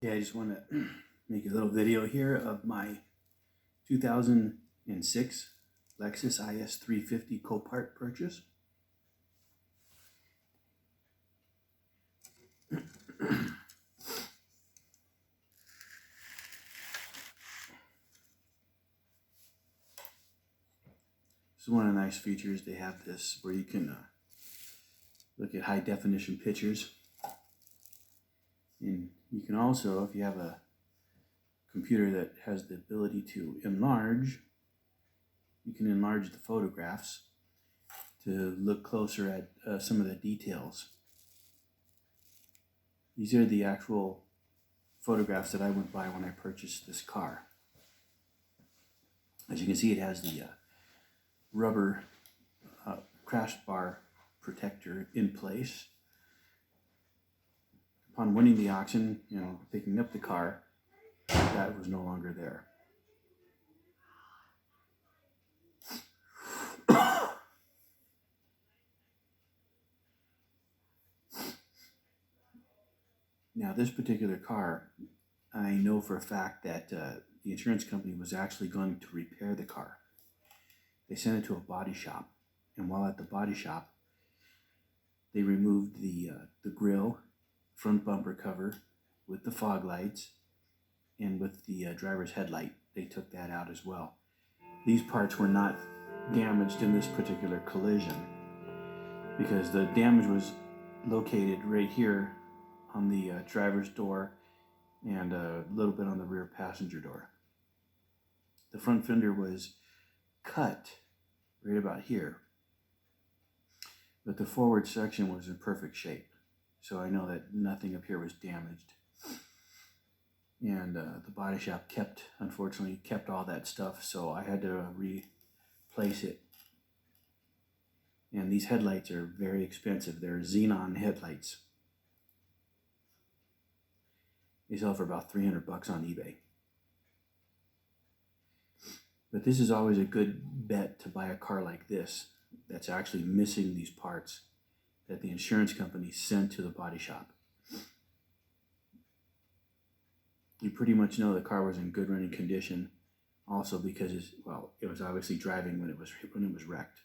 Yeah, I just want to make a little video here of my 2006 Lexus IS 350 Copart purchase. This is one of the nice features. They have this where you can look at high definition pictures. And you can also, if you have a computer that has the ability to enlarge, you can enlarge the photographs to look closer at some of the details. These are the actual photographs that I went by when I purchased this car. As you can see, it has the rubber crash bar protector in place. Upon winning the auction, picking up the car, that was no longer there. Now, this particular car, I know for a fact that the insurance company was actually going to repair the car. They sent it to a body shop, and while at the body shop, they removed the grille, front bumper cover with the fog lights, and with the driver's headlight. They took that out as well. These parts were not damaged in this particular collision because the damage was located right here on the driver's door and a little bit on the rear passenger door. The front fender was cut right about here, but the forward section was in perfect shape, so I know that nothing up here was damaged. And the body shop unfortunately kept all that stuff, so I had to replace it. And these headlights are very expensive. They're xenon headlights. They sell for about $300 on eBay. But this is always a good bet to buy a car like this that's actually missing these parts that the insurance company sent to the body shop. You pretty much know the car was in good running condition, also because it was obviously driving when it was wrecked.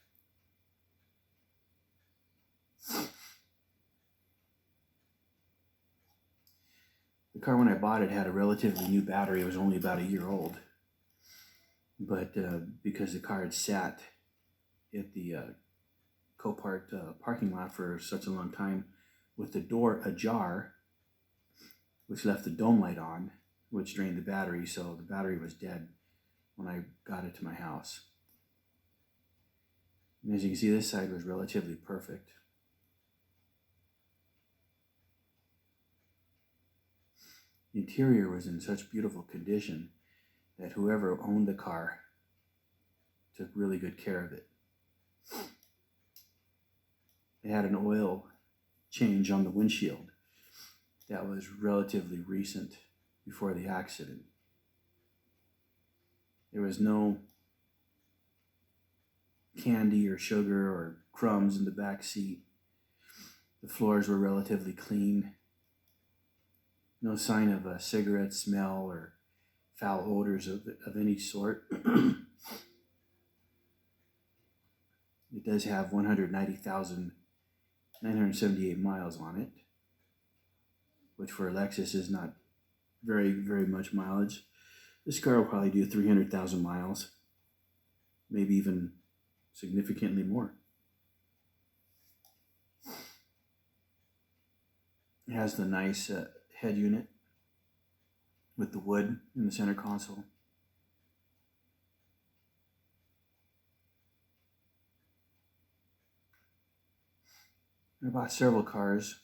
The car, when I bought it, had a relatively new battery. It was only about a year old. But because the car had sat at the Copart parking lot for such a long time with the door ajar, which left the dome light on, which drained the battery, so the battery was dead when I got it to my house. And as you can see, this side was relatively perfect. The interior was in such beautiful condition that whoever owned the car took really good care of it. It had an oil change on the windshield that was relatively recent before the accident. There was no candy or sugar or crumbs in the back seat. The floors were relatively clean. No sign of a cigarette smell or foul odors of any sort. It does have 190,978 miles on it, which for a Lexus is not very, very much mileage. This car will probably do 300,000 miles, maybe even significantly more. It has the nice head unit with the wood in the center console. I bought several cars.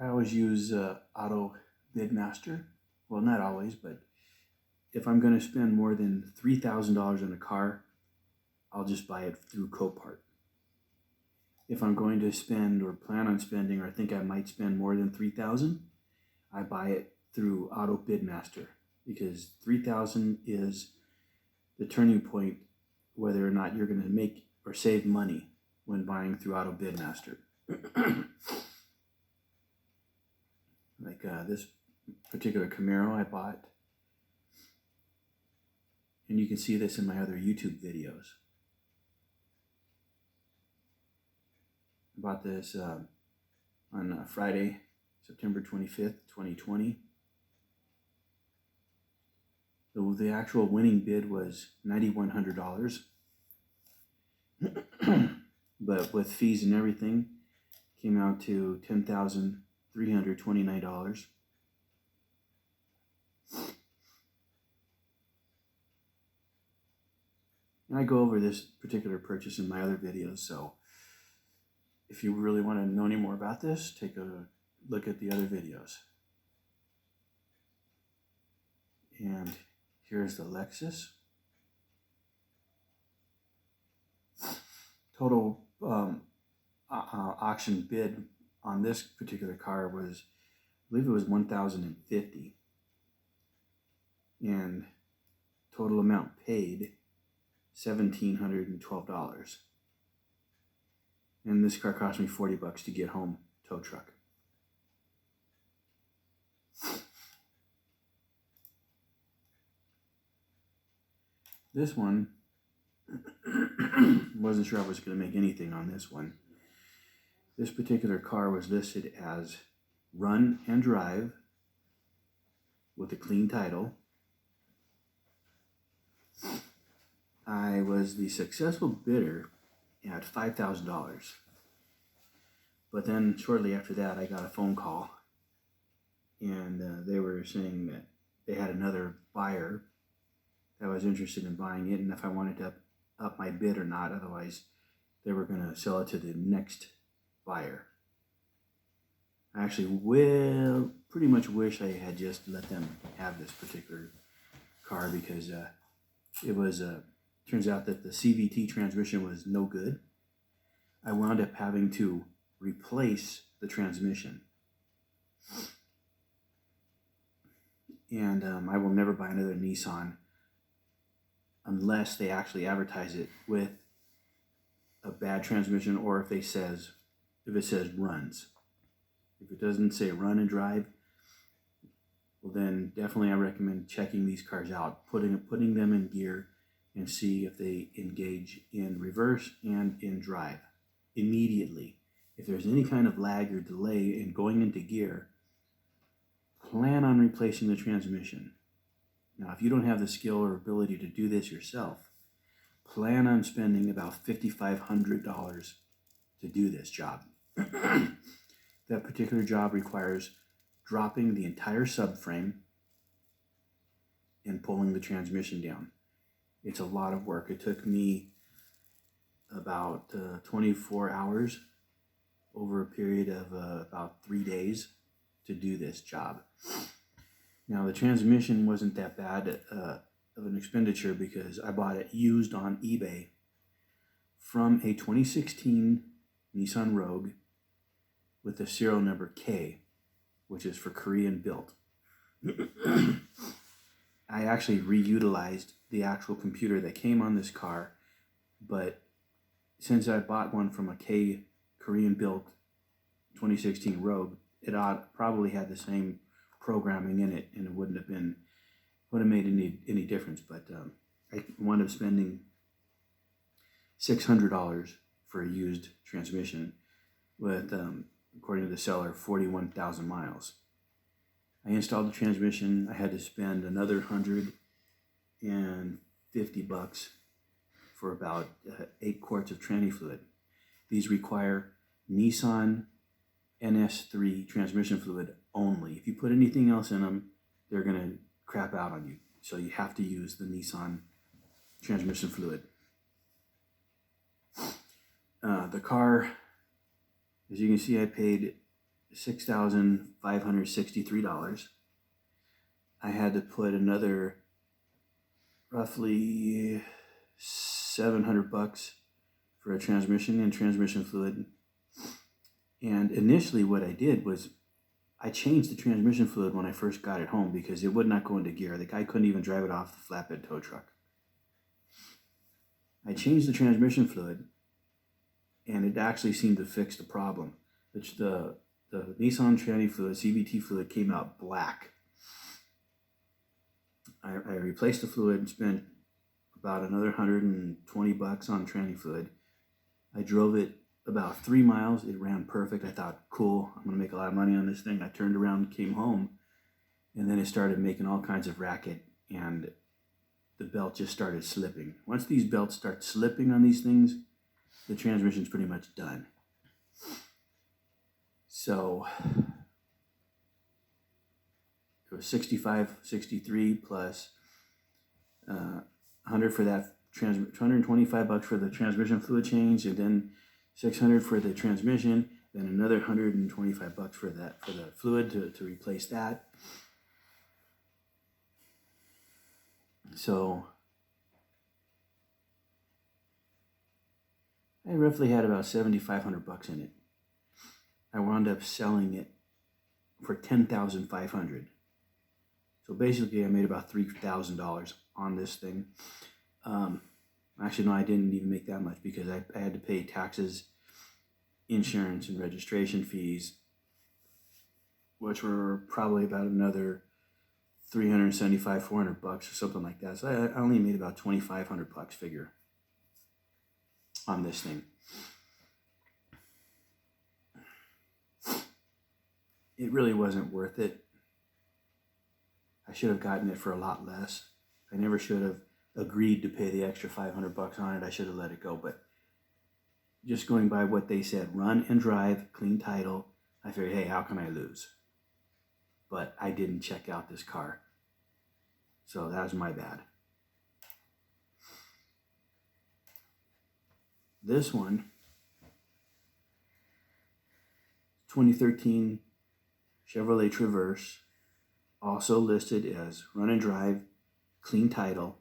I always use Auto Bidmaster. Well, not always, but if I'm going to spend more than $3,000 on a car, I'll just buy it through Copart. If I'm going to spend or plan on spending or think I might spend more than $3,000, I buy it through Auto Bidmaster, because $3,000 is the turning point whether or not you're going to make or save money when buying through Auto Bidmaster. like this particular Camaro I bought. And you can see this in my other YouTube videos. I bought this on Friday, September 25th, 2020. The actual winning bid was $9,100. But with fees and everything, came out to $10,329. And I go over this particular purchase in my other videos, so if you really want to know any more about this, take a look at the other videos. And here's the Lexus. Total auction bid on this particular car was, I believe it was $1,050, and total amount paid $1,712. And this car cost me $40 to get home, tow truck. This one, wasn't sure I was going to make anything on this one. This particular car was listed as run and drive with a clean title. I was the successful bidder at $5,000. But then shortly after that, I got a phone call, and they were saying that they had another buyer that was interested in buying it, and if I wanted to up my bid or not, otherwise they were going to sell it to the next buyer. I actually pretty much wish I had just let them have this particular car, because it was turns out that the CVT transmission was no good. I wound up having to replace the transmission, and I will never buy another Nissan unless they actually advertise it with a bad transmission, or if it says runs. If it doesn't say run and drive, well then definitely I recommend checking these cars out, putting them in gear, and see if they engage in reverse and in drive immediately. If there's any kind of lag or delay in going into gear, plan on replacing the transmission. Now, if you don't have the skill or ability to do this yourself, plan on spending about $5,500 to do this job. That particular job requires dropping the entire subframe and pulling the transmission down. It's a lot of work. It took me about 24 hours over a period of about 3 days to do this job. Now, the transmission wasn't that bad of an expenditure, because I bought it used on eBay from a 2016 Nissan Rogue with the serial number K, which is for Korean built. I actually reutilized the actual computer that came on this car, but since I bought one from a K Korean built 2016 Rogue, it probably had the same programming in it, and it wouldn't have made any difference. But I wound up spending $600 for a used transmission with, according to the seller, 41,000 miles. I installed the transmission. I had to spend another $150 for about 8 quarts of tranny fluid. These require Nissan NS3 transmission fluid only. If you put anything else in them, they're going to crap out on you. So you have to use the Nissan transmission fluid. The car, as you can see, I paid $6,563. I had to put another roughly $700 for a transmission and transmission fluid. And initially what I did was I changed the transmission fluid when I first got it home, because it would not go into gear. The guy couldn't even drive it off the flatbed tow truck. I changed the transmission fluid, and it actually seemed to fix the problem. Which the the Nissan tranny fluid, CVT fluid, came out black. I replaced the fluid and spent about another $120 on tranny fluid. I drove it about 3 miles. It ran perfect. I thought, cool, I'm going to make a lot of money on this thing. I turned around, came home, and then it started making all kinds of racket, and the belt just started slipping. Once these belts start slipping on these things, the transmission's pretty much done. So it was 65, 63 plus 100 for that $125 for the transmission fluid change, and then $600 for the transmission, then another $125 for the fluid to replace that. So I roughly had about $7,500 in it. I wound up selling it for $10,500. So basically, I made about $3,000 on this thing. Actually, no, I didn't even make that much because I had to pay taxes, insurance, and registration fees, which were probably about another $375, $400 or something like that. So I only made about $2,500 figure on this thing. It really wasn't worth it. I should have gotten it for a lot less. I never should have agreed to pay the extra $500 on it. I should have let it go. But just going by what they said, run and drive, clean title, I figured, hey, how can I lose? But I didn't check out this car. So that was my bad. This one, 2013 Chevrolet Traverse, also listed as run and drive, clean title.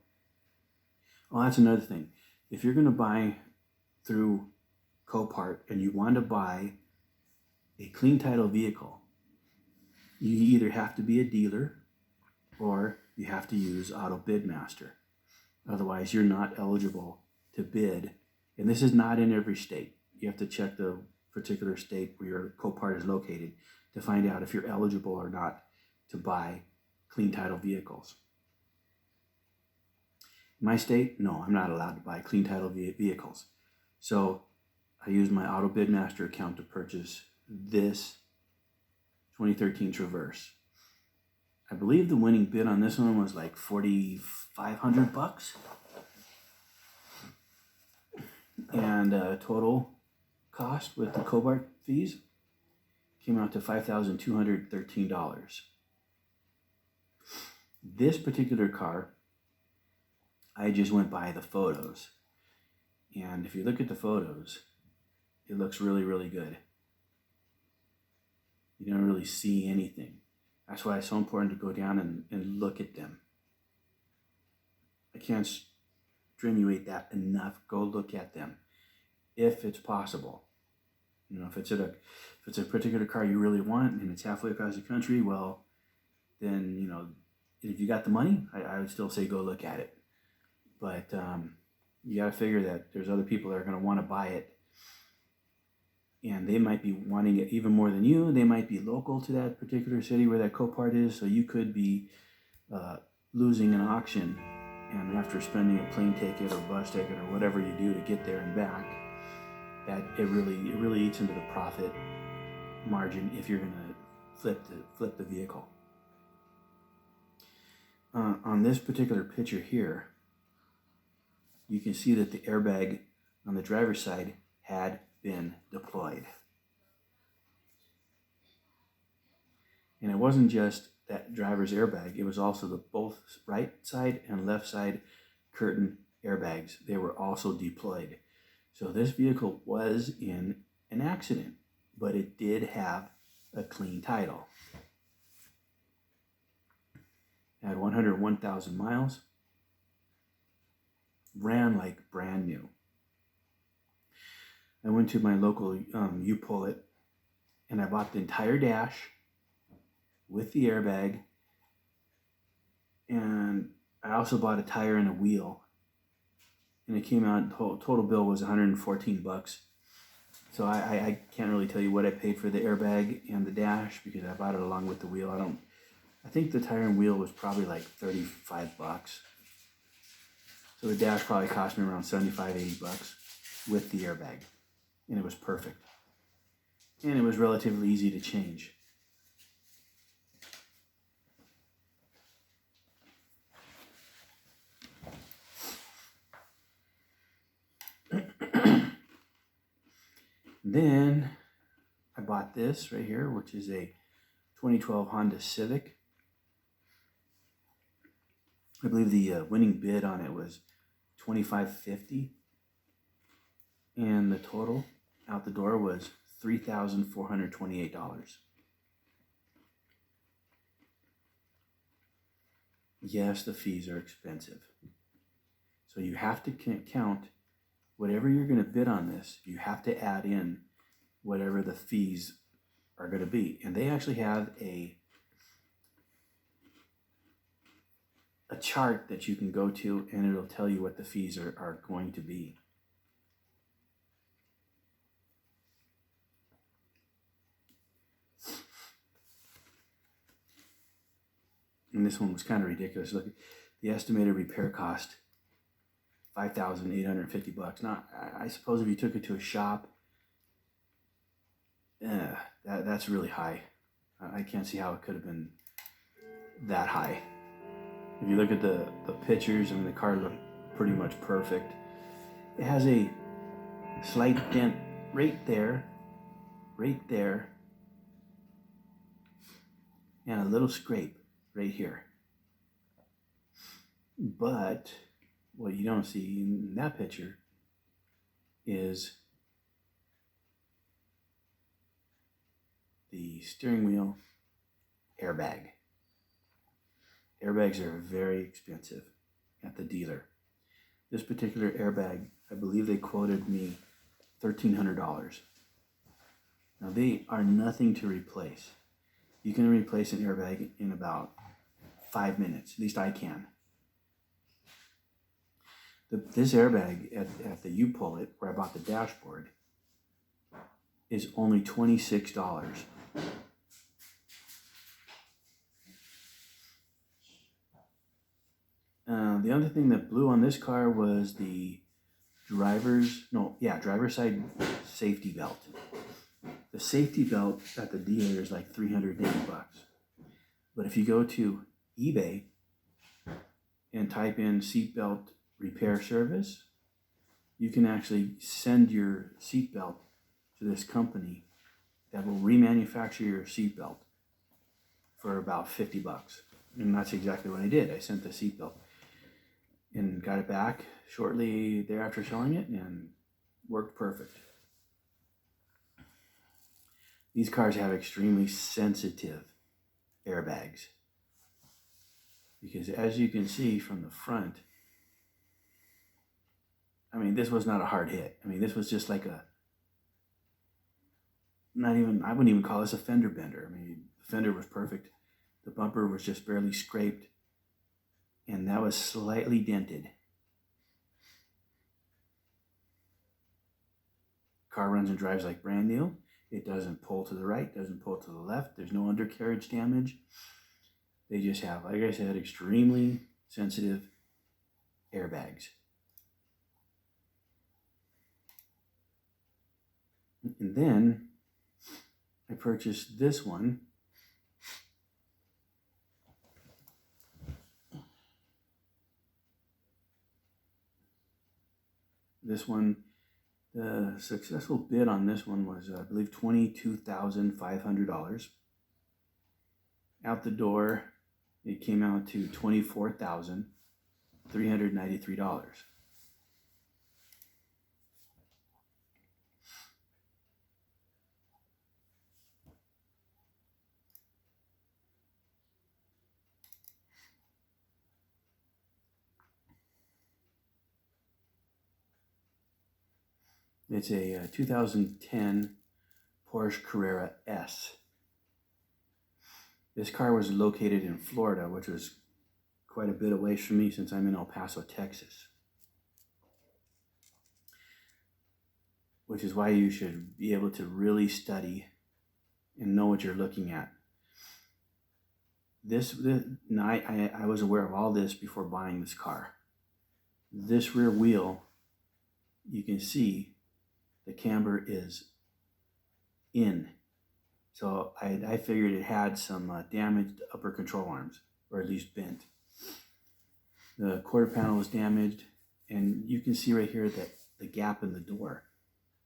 Oh, that's another thing. If you're going to buy through Copart and you want to buy a clean title vehicle, you either have to be a dealer or you have to use Auto Bidmaster. Otherwise, you're not eligible to bid. And this is not in every state. You have to check the particular state where your Copart is located to find out if you're eligible or not to buy clean title vehicles. In my state, no, I'm not allowed to buy clean title vehicles. So I used my Auto Bidmaster account to purchase this 2013 Traverse. I believe the winning bid on this one was like $4,500. And total cost with the Copart fees came out to $5,213. This particular car, I just went by the photos. And if you look at the photos, it looks really, really good. You don't really see anything. That's why it's so important to go down and look at them. I can't strenuate that enough. Go look at them if it's possible. You know, if it's a particular car you really want and it's halfway across the country, well, then, you know, if you got the money, I would still say go look at it. But you got to figure that there's other people that are going to want to buy it, and they might be wanting it even more than you. They might be local to that particular city where that Copart is, so you could be losing an auction, and after spending a plane ticket or bus ticket or whatever you do to get there and back, that it really eats into the profit margin if you're going to flip the vehicle. On this particular picture here, you can see that the airbag on the driver's side had been deployed. And it wasn't just that driver's airbag, it was also the both right side and left side curtain airbags. They were also deployed. So this vehicle was in an accident, but it did have a clean title. It had 101,000 miles. Ran like brand new. I went to my local U-Pull-It and I bought the entire dash with the airbag, and I also bought a tire and a wheel, and it came out, total bill was $114. So I can't really tell you what I paid for the airbag and the dash because I bought it along with the wheel. I think the tire and wheel was probably like $35. So the dash probably cost me around $75-80 with the airbag. And it was perfect. And it was relatively easy to change. Then I bought this right here, which is a 2012 Honda Civic. I believe the winning bid on it was $25.50, and the total out the door was $3,428. Yes, the fees are expensive. So you have to count whatever you're going to bid on this, you have to add in whatever the fees are going to be. And they actually have a chart that you can go to, and it'll tell you what the fees are going to be. And this one was kind of ridiculous. Look, the estimated repair cost, $5,850. Now, I suppose if you took it to a shop, that's really high. I can't see how it could have been that high. If you look at the pictures, I mean, the car looked pretty much perfect. It has a slight dent right there, and a little scrape right here. But what you don't see in that picture is the steering wheel airbag. Airbags are very expensive at the dealer. This particular airbag, I believe they quoted me $1,300. Now they are nothing to replace. You can replace an airbag in about 5 minutes, at least I can. This airbag at the U-Pull-It, where I bought the dashboard, is only $26. The other thing that blew on this car was the driver's side safety belt. The safety belt at the dealer is like $380. But if you go to eBay and type in seatbelt repair service, you can actually send your seatbelt to this company that will remanufacture your seatbelt for about $50. And that's exactly what I did. I sent the seatbelt and got it back shortly thereafter selling it, and worked perfect. These cars have extremely sensitive airbags because, as you can see from the front, I mean, this was not a hard hit. I mean, this was just like I wouldn't even call this a fender bender. I mean, the fender was perfect. The bumper was just barely scraped, and that was slightly dented. Car runs and drives like brand new. It doesn't pull to the right, doesn't pull to the left. There's no undercarriage damage. They just have, like I said, extremely sensitive airbags. And then I purchased this one. The successful bid on this one was, I believe, $22,500. Out the door, it came out to $24,393. It's a 2010 Porsche Carrera S. This car was located in Florida, which was quite a bit away from me since I'm in El Paso, Texas. which is why you should be able to really study and know what you're looking at. I was aware of all this before buying this car. This rear wheel, you can see the camber is in. So I figured it had some damaged upper control arms, or at least bent. The quarter panel was damaged, and you can see right here that the gap in the door,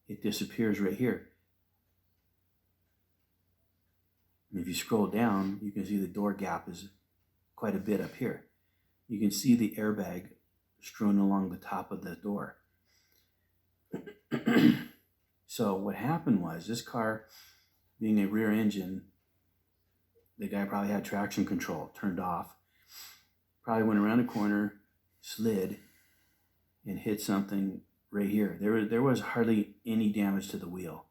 it disappears right here. And if you scroll down, you can see the door gap is quite a bit up here. You can see the airbag strewn along the top of the door. So what happened was, this car, being a rear engine, the guy probably had traction control turned off, probably went around a corner, slid, and hit something right here. There was hardly any damage to the wheel.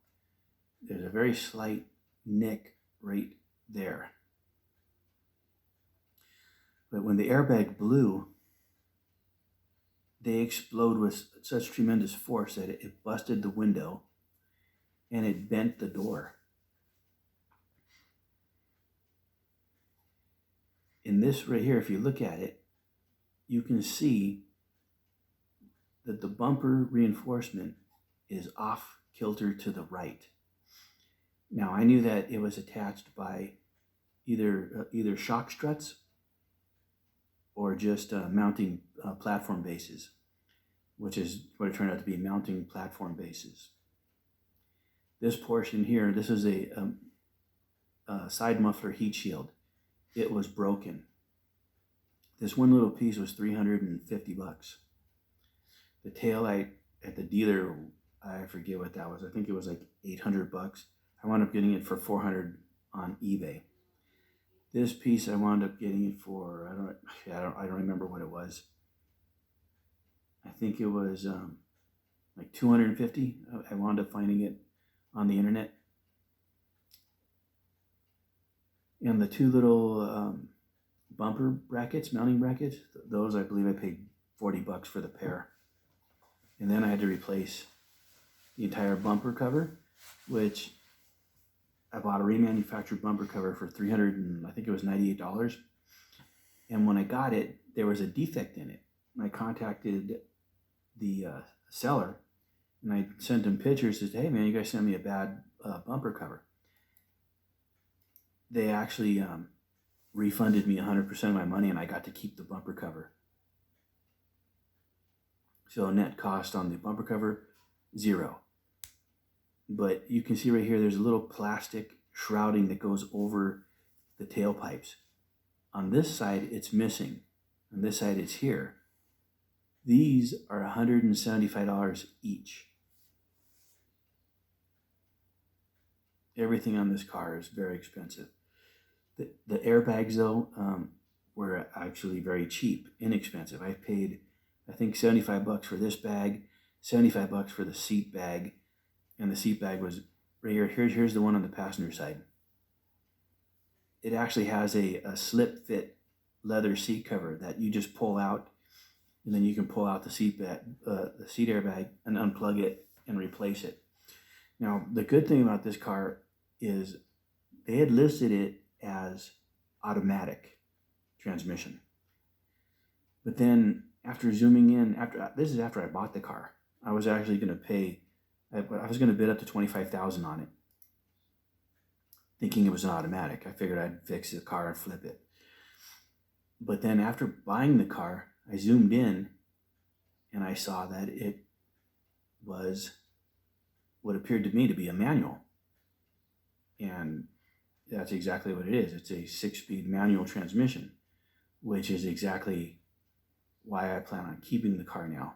There's a very slight nick right there. But when the airbag blew, they explode with such tremendous force that it busted the window and it bent the door. In this right here, if you look at it, you can see that the bumper reinforcement is off kilter to the right. Now, I knew that it was attached by either shock struts or just mounting platform bases, which is what it turned out to be, mounting platform bases. This portion here, this is a side muffler heat shield. It was broken. This one little piece was $350. The taillight at the dealer, I forget what that was. I think it was like $800. I wound up getting it for $400 on eBay. This piece I wound up getting it for, I don't remember what it was. I think it was like $250. I wound up finding it on the internet. And the two little bumper brackets, mounting brackets, those I believe I paid $40 for the pair. And then I had to replace the entire bumper cover, which I bought a remanufactured bumper cover for I think it was $98. And when I got it, there was a defect in it. And I contacted the seller, and I sent him pictures and said, hey man, you guys sent me a bad bumper cover. They actually refunded me 100% of my money, and I got to keep the bumper cover. So net cost on the bumper cover, $0. But you can see right here, there's a little plastic shrouding that goes over the tailpipes. On this side, it's missing. On this side, it's here. These are $175 each. Everything on this car is very expensive. The airbags, though, were actually very cheap, inexpensive. I paid, I think, $75 for this bag, $75 for the seat bag, and the seat bag was right here. Here's the one on the passenger side. It actually has a slip fit leather seat cover that you just pull out, and then you can pull out the seat airbag and unplug it and replace it. Now, the good thing about this car is they had listed it as automatic transmission. But then after zooming in, this is after I bought the car, I was actually going to pay, I was going to bid up to $25,000 on it, thinking it was an automatic. I figured I'd fix the car and flip it. But then after buying the car, I zoomed in and I saw that it was what appeared to me to be a manual. And that's exactly what it is. It's a 6-speed manual transmission, which is exactly why I plan on keeping the car now.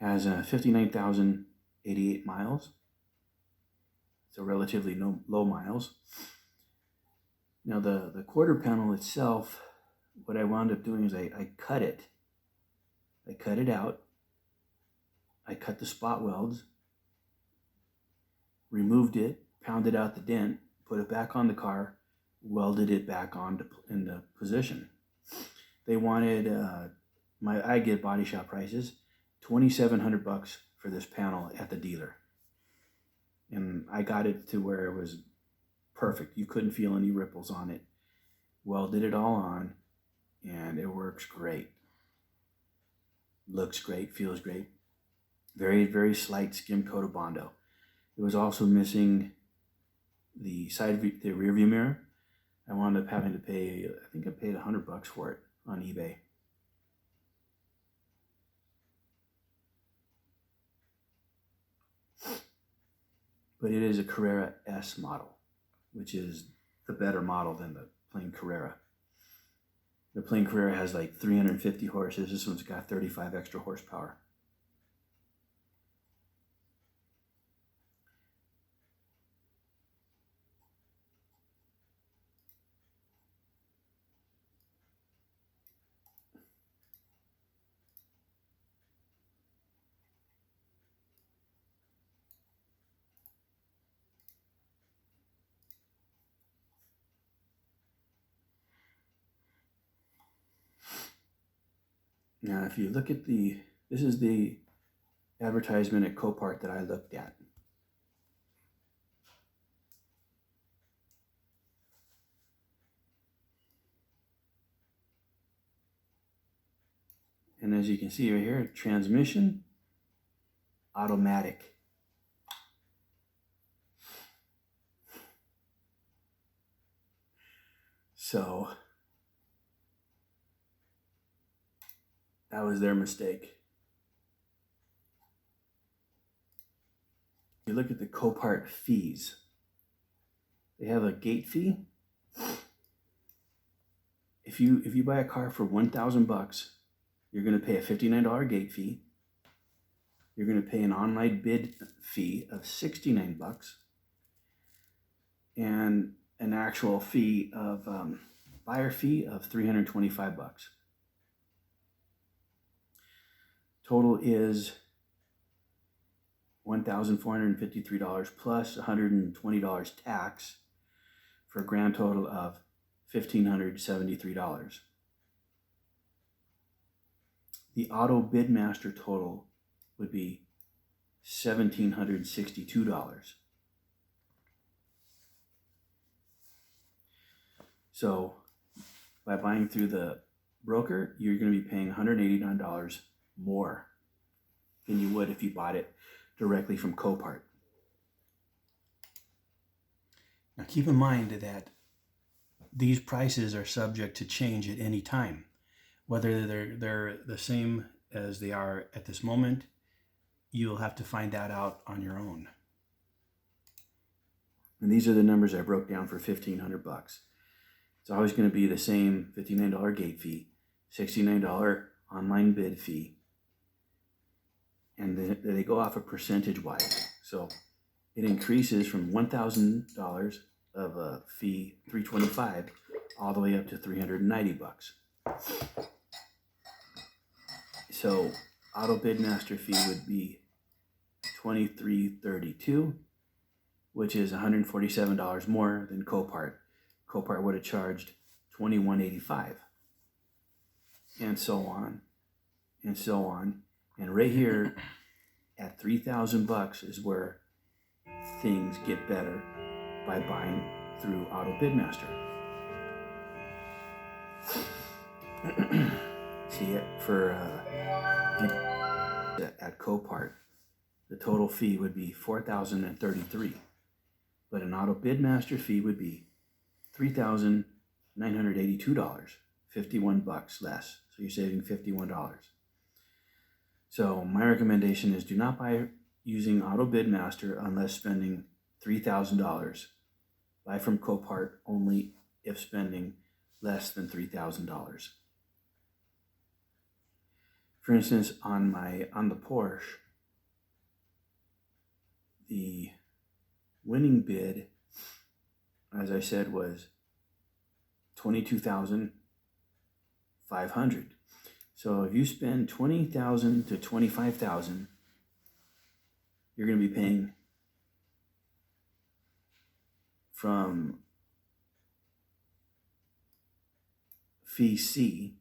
Has 59,088 miles. So relatively low miles. Now the quarter panel itself, what I wound up doing is I cut it. I cut it out. I cut the spot welds, removed it, pounded out the dent, put it back on the car, welded it back on into position. They wanted, I get body shop prices, $2,700 for this panel at the dealer. And I got it to where it was perfect. You couldn't feel any ripples on it. Welded it all on, and it works great. Looks great, feels great. Very, very slight skim coat of Bondo. It was also missing the the rear view mirror. I wound up having to pay, I think I paid $100 for it on eBay. But it is a Carrera S model, which is the better model than the plain Carrera. The plain Carrera has like 350 horses. This one's got 35 extra horsepower. Now, if you look at this is the advertisement at Copart that I looked at. And as you can see right here, transmission, automatic. So that was their mistake. You look at the Copart fees. They have a gate fee. If you buy a car for $1,000, you're going to pay a $59 gate fee. You're going to pay an online bid fee of $69, and an actual fee of buyer fee of $325. Total is $1,453 plus $120 tax, for a grand total of $1,573. The auto bidmaster total would be $1,762. So by buying through the broker, you're going to be paying $189 more than you would if you bought it directly from Copart. Now keep in mind that these prices are subject to change at any time. Whether they're the same as they are at this moment, you'll have to find that out on your own. And these are the numbers I broke down for $1,500. It's always going to be the same $59 gate fee, $69 online bid fee, and they go off a percentage wise. So it increases from $1,000 of a fee, $325, all the way up to $390. So auto bidmaster fee would be $23.32, which is $147 more than Copart. Copart would have charged $21.85, and so on, and so on. And right here at $3,000 is where things get better by buying through Auto Bidmaster. See it for at Copart, the total fee would be $4,033, but an Auto Bidmaster fee would be $3,982, $51 less. So you're saving $51. So my recommendation is do not buy using Auto Bidmaster unless spending $3,000. Buy from Copart only if spending less than $3,000. For instance, on the Porsche, the winning bid, as I said, was $22,500. So if you spend $20,000 to $25,000, you're going to be paying from fee C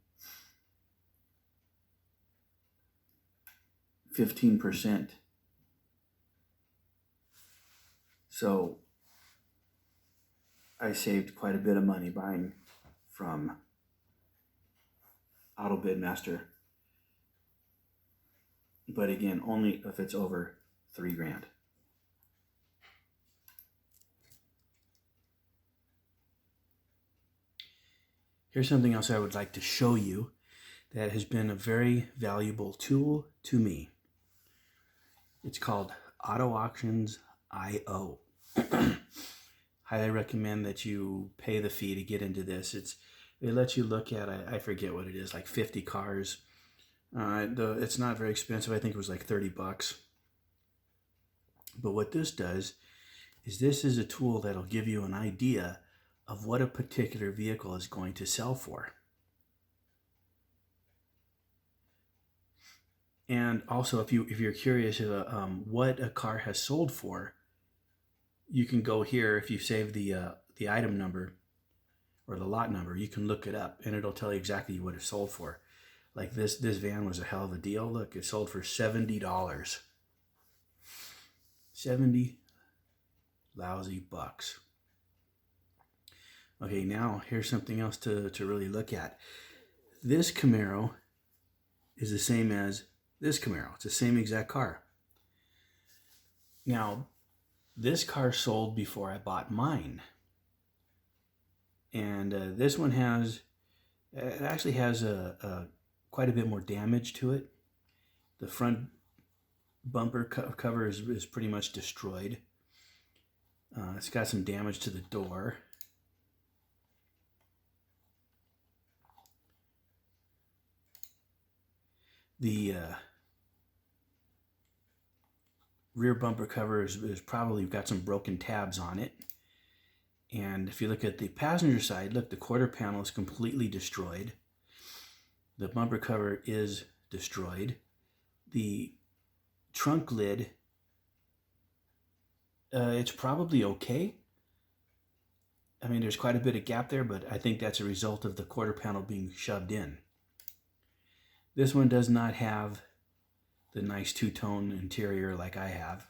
15%. So I saved quite a bit of money buying from Auto Bidmaster. But again, only if it's over $3,000. Here's something else I would like to show you that has been a very valuable tool to me. It's called Auto Auctions IO. Highly recommend that you pay the fee to get into this. It lets you look at, I forget what it is, like 50 cars. It's not very expensive. I think it was like $30. But what this does is this is a tool that'll give you an idea of what a particular vehicle is going to sell for. And also, if you're curious what a car has sold for, you can go here. If you save the item number or the lot number, you can look it up, and it'll tell you exactly what it sold for. Like this van was a hell of a deal. Look, it sold for $70. 70 lousy bucks. Okay, now here's something else to really look at. This Camaro is the same as this Camaro. It's the same exact car. Now, this car sold before I bought mine. And this one actually has quite a bit more damage to it. The front bumper cover is pretty much destroyed. It's got some damage to the door. The rear bumper cover is probably got some broken tabs on it. And if you look at the passenger side, look, the quarter panel is completely destroyed. The bumper cover is destroyed. The trunk lid, it's probably okay. I mean, there's quite a bit of gap there, but I think that's a result of the quarter panel being shoved in. This one does not have the nice two-tone interior like I have.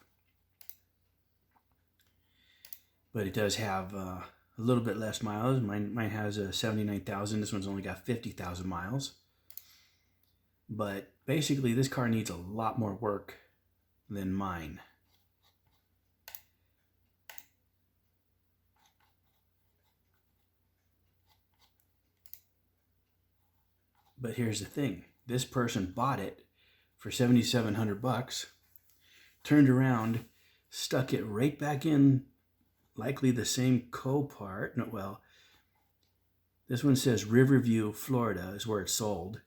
But it does have a little bit less miles. Mine has 79,000. This one's only got 50,000 miles. But basically, this car needs a lot more work than mine. But here's the thing. This person bought it for $7,700, turned around, stuck it right back in, likely the same Copart. No, well, this one says Riverview, Florida is where it's sold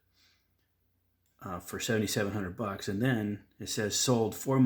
for $7,700, and then it says sold 4